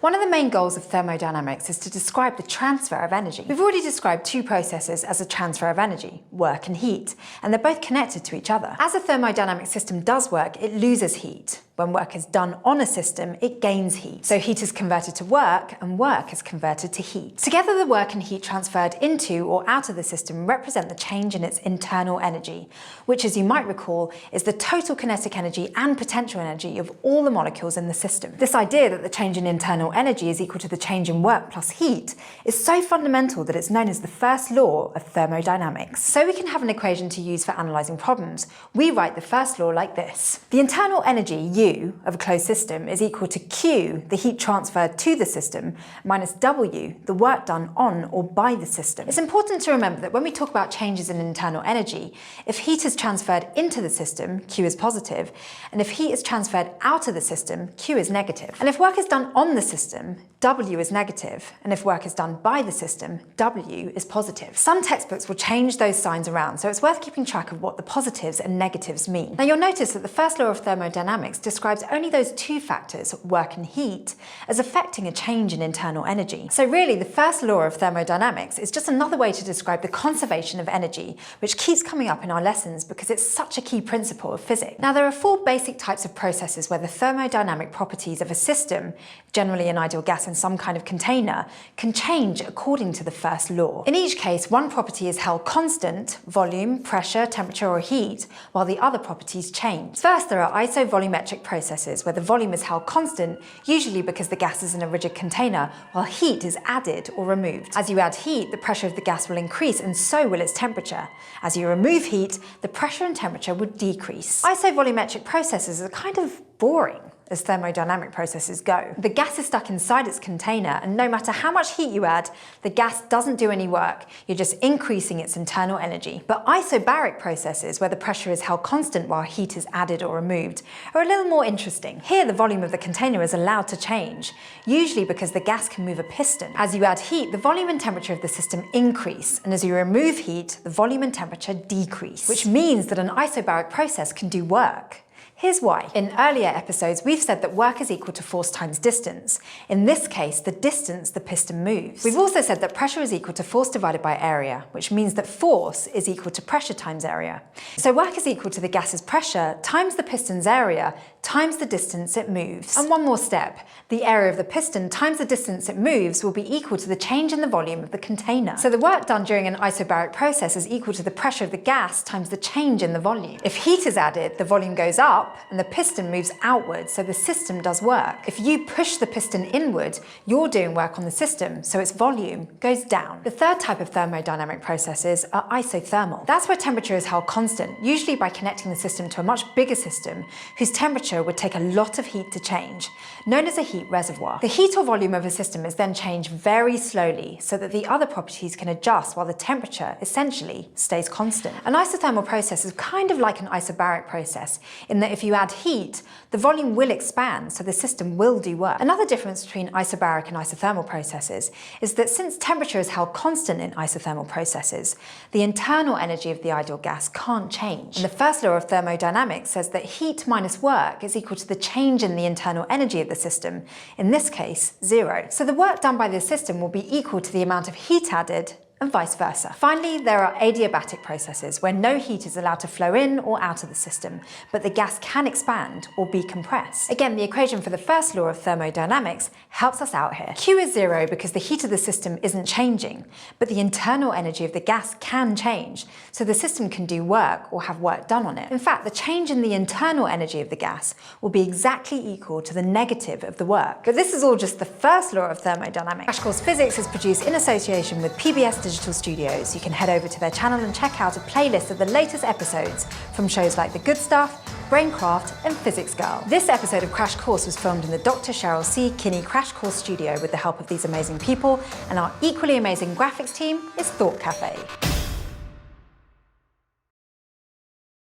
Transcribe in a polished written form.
One of the main goals of thermodynamics is to describe the transfer of energy. We've already described two processes as a transfer of energy, work and heat, and they're both connected to each other. As a thermodynamic system does work, it loses heat. When work is done on a system, it gains heat. So heat is converted to work, and work is converted to heat. Together, the work and heat transferred into or out of the system represent the change in its internal energy, which, as you might recall, is the total kinetic energy and potential energy of all the molecules in the system. This idea that the change in internal energy is equal to the change in work plus heat is so fundamental that it's known as the first law of thermodynamics. So we can have an equation to use for analysing problems. We write the first law like this. The internal energy, U, of a closed system is equal to Q, the heat transferred to the system, minus W, the work done on or by the system. It's important to remember that when we talk about changes in internal energy, if heat is transferred into the system, Q is positive, and if heat is transferred out of the system, Q is negative. And if work is done on the system, W is negative, and if work is done by the system, W is positive. Some textbooks will change those signs around, so it's worth keeping track of what the positives and negatives mean. Now you'll notice that the first law of thermodynamics describes only those two factors, work and heat, as affecting a change in internal energy. So really, the first law of thermodynamics is just another way to describe the conservation of energy, which keeps coming up in our lessons because it's such a key principle of physics. Now there are four basic types of processes where the thermodynamic properties of a system, generally an ideal gas in some kind of container, can change according to the first law. In each case, one property is held constant, volume, pressure, temperature or heat, while the other properties change. First, there are isovolumetric processes where the volume is held constant, usually because the gas is in a rigid container, while heat is added or removed. As you add heat, the pressure of the gas will increase and so will its temperature. As you remove heat, the pressure and temperature would decrease. Isovolumetric processes are kind of boring as thermodynamic processes go. The gas is stuck inside its container, and no matter how much heat you add, the gas doesn't do any work. You're just increasing its internal energy. But isobaric processes, where the pressure is held constant while heat is added or removed, are a little more interesting. Here, the volume of the container is allowed to change, usually because the gas can move a piston. As you add heat, the volume and temperature of the system increase, and as you remove heat, the volume and temperature decrease, which means that an isobaric process can do work. Here's why. In earlier episodes, we've said that work is equal to force times distance. In this case, the distance the piston moves. We've also said that pressure is equal to force divided by area, which means that force is equal to pressure times area. So work is equal to the gas's pressure times the piston's area times the distance it moves. And one more step. The area of the piston times the distance it moves will be equal to the change in the volume of the container. So the work done during an isobaric process is equal to the pressure of the gas times the change in the volume. If heat is added, the volume goes up and the piston moves outward, so the system does work. If you push the piston inward, you're doing work on the system, so its volume goes down. The third type of thermodynamic processes are isothermal. That's where temperature is held constant, usually by connecting the system to a much bigger system whose temperature would take a lot of heat to change, known as a heat reservoir. The heat or volume of a system is then changed very slowly so that the other properties can adjust while the temperature essentially stays constant. An isothermal process is kind of like an isobaric process in that if you add heat, the volume will expand, so the system will do work. Another difference between isobaric and isothermal processes is that since temperature is held constant in isothermal processes, the internal energy of the ideal gas can't change. And the first law of thermodynamics says that heat minus work is equal to the change in the internal energy of the system, in this case, 0. So the work done by the system will be equal to the amount of heat added and vice versa. Finally, there are adiabatic processes where no heat is allowed to flow in or out of the system, but the gas can expand or be compressed. Again, the equation for the first law of thermodynamics helps us out here. Q is 0 because the heat of the system isn't changing, but the internal energy of the gas can change, so the system can do work or have work done on it. In fact, the change in the internal energy of the gas will be exactly equal to the negative of the work. But this is all just the first law of thermodynamics. Crash Course Physics is produced in association with PBS Digital Studios. You can head over to their channel and check out a playlist of the latest episodes from shows like The Good Stuff, Braincraft and Physics Girl. This episode of Crash Course was filmed in the Dr. Cheryl C. Kinney Crash Course studio with the help of these amazing people, and our equally amazing graphics team is Thought Cafe.